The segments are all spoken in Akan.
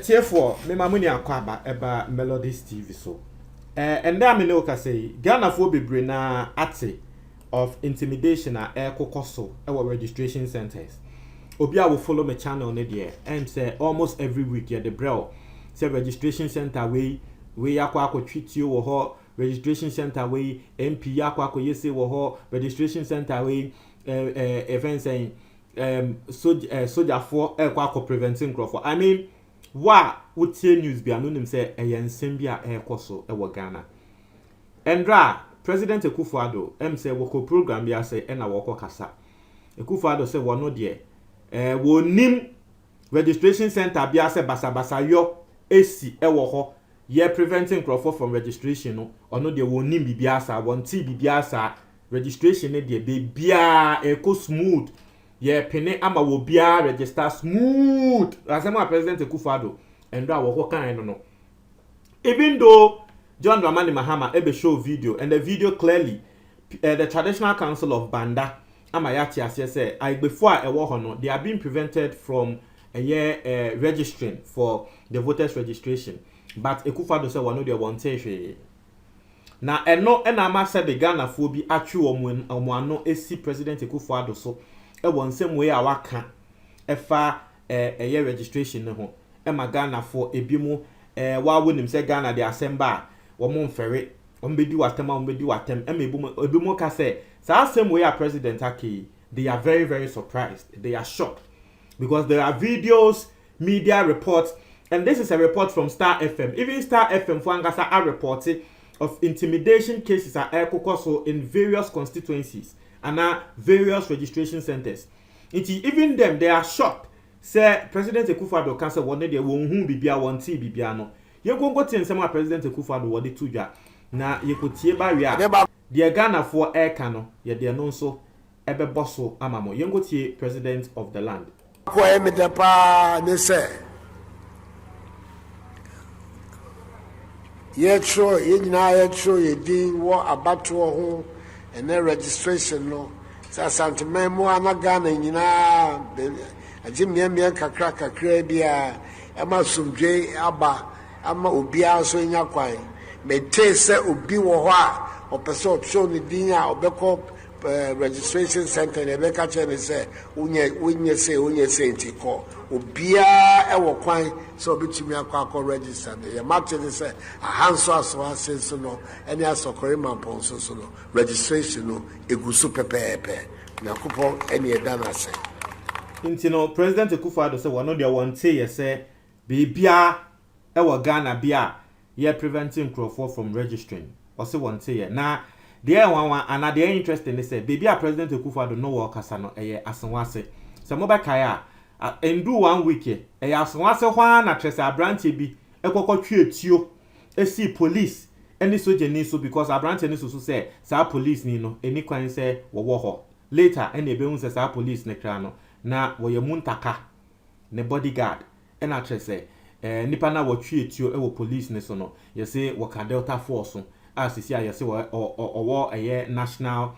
Therefore, me mamuni akwaba eba Melodies TV so. And there me know say Ghana for bebre na ate of intimidation at kokoso our registration centers. Obia will follow my channel ne there and say almost every week the bro say registration center we yakwa treat you or registration center we MP yakwa yese wo registration center we event saying soldier for preventing crop. I mean wa wotie news bi anonim say ensem bi a ekoso ewo Ghana endra President Akufo-Addo say woko program bi ase na woko kasa Akufo-Addo say wono de wonim registration center bi ase basabasa yo esi ewo ho ye preventing crop from registration no ono de wonim bibia asa wonti bibia asa registration ne de bibia eko smooth ye pene ama wo bia register smooth asema President Akufo-Addo endra wo kan no even though John Dramani Mahama ebe show video and the video clearly the traditional council of Banda amayati ase say I before e wo ho no they are being prevented from registering for the voters registration but Akufo-Addo say one no dey want hwe na eno na ma say the Ghana fo bi atwe omo ano esi President Akufo-Addo so e won nsem we awaka efa registration ne ho e ma Ghana fo ebi mu wa wonim say Ghana de asemba wo mo mfere wo mbedi watem e ma ebi mu ka say sa same way president aki they are very very surprised, they are shocked because there are videos, media reports, and this is a report from Star FM. Even Star FM for angasa are reporting of intimidation cases at Ekokoso in various constituencies and various registration centers. Even them, they are shocked. Say President Akufo-Addo can say one day won hu bibia won ti bibia no. Ye go tin say President Akufo-Addo wodi tuja. Na ye ko tie ba wi a. De Ghana for air no, ye de no so ebe bosso amamo. Ye go tie president of the land. Ko e me de pa ne say. Ye tro ye nyina ye tro ye din wo abato ho and then registration no sa sentiment mo ana Ghana nyina ajim nyamia kakra bia ama sumdwe aba ama obia so nya kwan mete se obi wo ho a opeso option ni din a obekọ registration center ne beka chene se unye se ntiko obia e wo kwan so obetumi akọ register ne ya mate se ahanso aso asenso no ene asokore mampon so no registration no egusu pepepe na kupon ene eda na se intino President Akufo-Addo say one dey want say ye say bibia e wo Ghana bia ye preventing crowd from registering or say one say ye na there one and they are interested in say baby a President Akufo-Addo no work kasa no asenwase se mo be kai a endu 1 week asenwase hwa na trese abrantie bi ekokotwe etuo esi police any soldier ni so because abrantie ni so say sa police ni no eni kwan say wo ho later ene ebe hu say sa police ne kra no na wo ye muntaka ne bodyguard ena trese nipa na wo twe etuo e wo police ni so no ye say wo ka Delta Force as you say or national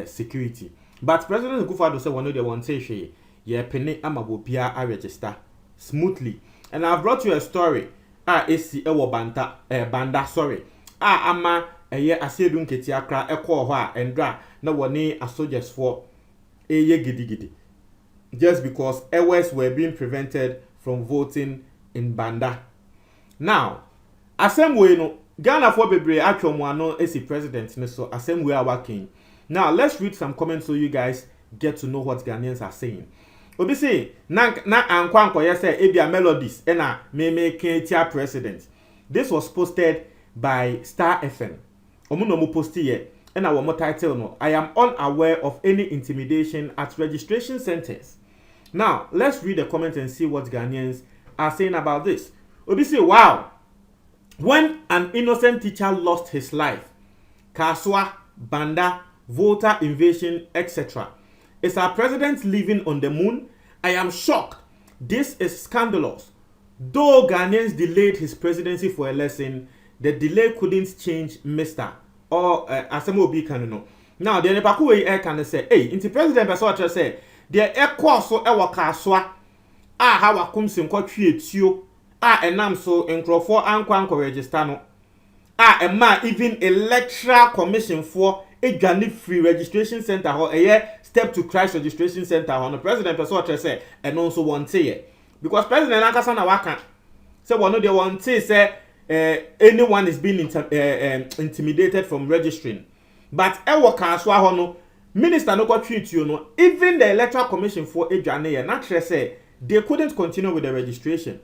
security. But President Akufo-Addo said one of the one say ye penny amabopia a register smoothly. And I've brought you a story. AC ewo banda sorry. Ama asedun ketiakra ekọ ho a endra na woni a soldiers for gidigidi. Just because airways were being prevented from voting in Banda. Now, asem way no Ghana for bebre atwomo ano esi president ne so asem we are working. Now let's read some comments so you guys get to know what Ghanaians are saying. Obi say na ankwanko ye say ebia Melodies na me Kentia president. This was posted by Star FM. Omo no mo post here na wo mo title no I am unaware of any intimidation at registration centers. Now let's read the comments and see what Ghanaians are saying about this. Obi say wow. When an innocent teacher lost his life, Kaswa, Banda, voter invasion, etc. Is our president living on the moon? I am shocked. This is scandalous. Though Ghanaians delayed his presidency for a lesson, the delay couldn't change Mr. or asem obi kan no now the nipa ko we can say hey inti president person what say the course so e waka so a ha wakom sim kwatwe etuo a enam so nkrofo anko register no a ema even electoral commission for edwane free registration center ho step to Christ registration center ho no president person what say and also want say because president ankasa na waka say one no dey want say anyone is being intimidated from registering but e waka so ho no minister no kwatwe etuo no even the electoral commission for edwane ye na kire say they couldn't continue with the registration.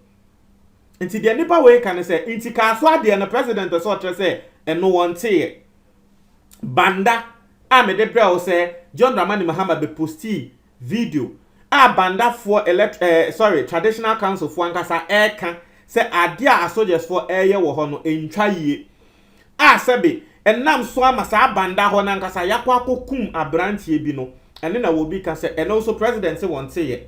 Until the nipa way can say, inti kaswa the president or so say, and no one say Banda, me de pre say John Dramani Mahama be posti video. Banda for traditional council for ankasa kan say adia soldiers for ye wo ho no entwa yie. Sebe enam so amasa banda ho na ankasa yakwa kokum abrantie bi no. Ene na wo bi kan say and also president say won say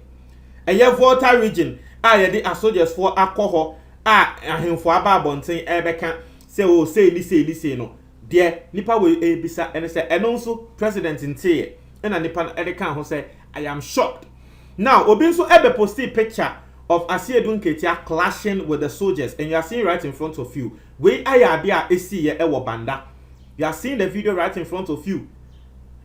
Volta region yedi soldiers for alcohol ahemfo aba abonten ebeka say o say ni no de nipa we ebisa ene say eno nso president ntie ena nipa ede kan ho say I am shocked. Now obi nso ebe posti picture of Asiedu Nketia clashing with the soldiers and you are seeing right in front of you we aya bia esi ye ewo banda. You are seeing the video right in front of you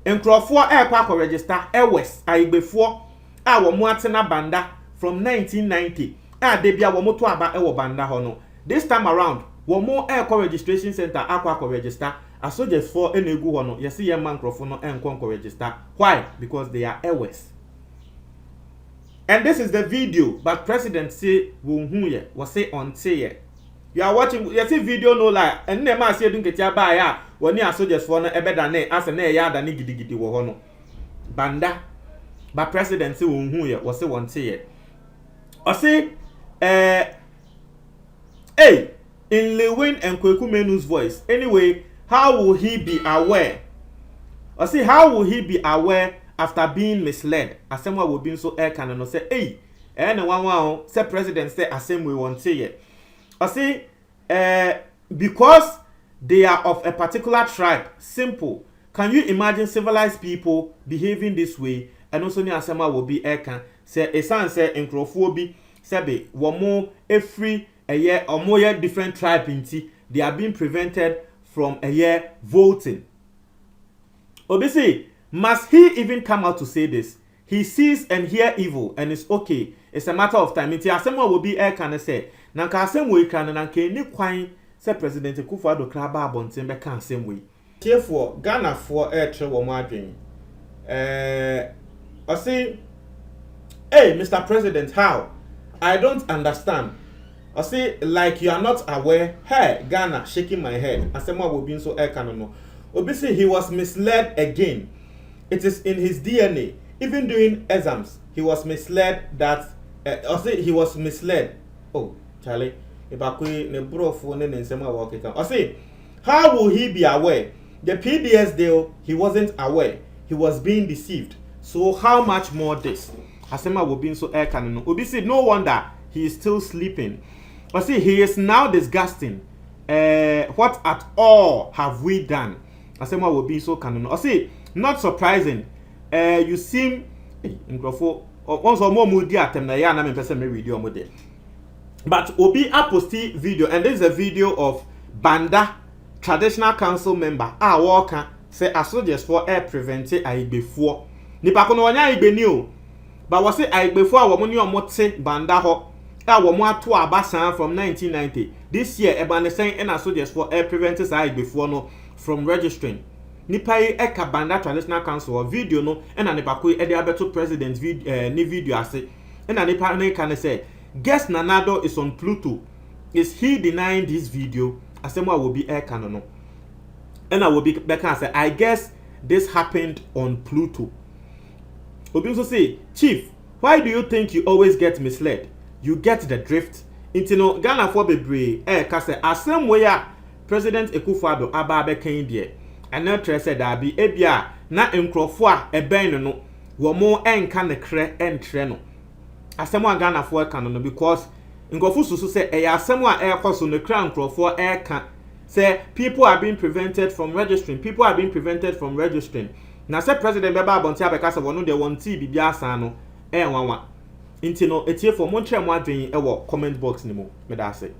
enkrofo kwa register ewes aigbefo womo atena banda from 1990 de bia womo to aba e wo banda ho no this time around womo registration center akwa register as soldiers for enegu ho no yesi ye mankrofo no enko register why because they are airways and this is the video but president say won ye was say on say you are watching you see video no lie and na ma Asiedu Nketia ba ya woni as soldiers for no ebeda na ase na ya da ne gidigidi wo ho no banda. But president say won here was say one say or say hey in Lewin and Kweku Menu's voice anyway how will he be aware or say how will he be aware after being misled asema will be so can no say hey and one say president say asem we want say or say because they are of a particular tribe simple can you imagine civilized people behaving this way. And also ni asema will be eka say esan say enkrofo bi sebe womo every a year or more different tribe inti they are being prevented from a year voting. Obviously, must he even come out to say this? He sees and hear evil and it's okay. It's a matter of time. Inti asema will be eka na say na ka asem we kan na ka ni kwan say President Akufo-Addo kraba abonten be kan asem we. Therefore Ghana for tre wo mo adwen. I say, hey, Mr. President, how? I don't understand. I say, like you are not aware. Hey, Ghana, shaking my head. I say, what will be so no. Obviously, he was misled again. It is in his DNA. Even during exams, he was misled that. I say he was misled. Oh, Charlie, if I could ne bro phone and sema walk it. I say, how will he be aware? The PDS deal, he wasn't aware. He was being deceived. So how much more this? Asema will be so canon. Obviously, no wonder he is still sleeping. But see, he is now disgusting. What at all have we done? Asema will be so canon. Or see, not surprising. You seem also more moody at them. I am person may video model. But Obi aposti video, and this is a video of Banda traditional council member. Walker say as soldiers for air prevented before. Nipa kono wanya igbe ni o ba wo se aigbefo a wo mo ni omote banda ho a wo mo ato abasan from 1990 this year eba ne sen na soldiers for air preventers aigbefo no from registering nipa yi eka banda traditional council video no na nipa ko e de abeto president ni video ase na nipa ne kan say guest Nanado is on Pluto. Is he denying this video? Asema will be eka no and I will be back and say I guess this happened on Pluto. Obi also say, Chief, why do you think you always get misled? You get the drift. Intino Ghana for bebre ka say asem way President Akufo-Addo aba abeka die. Ana tre say da bi ebia na nkrofo a eben no wo mo enka ne kre entre no. Asem a Ghana for ka no because nkrofo susu say asem a ekoso ne kra nkrofo eka say people are being prevented from registering. Now say President Beba Bonti abeka say wono de won ti bibia asan no nwanwa. Inti no etie for montre mo adwen e wo comment box ni mo me da say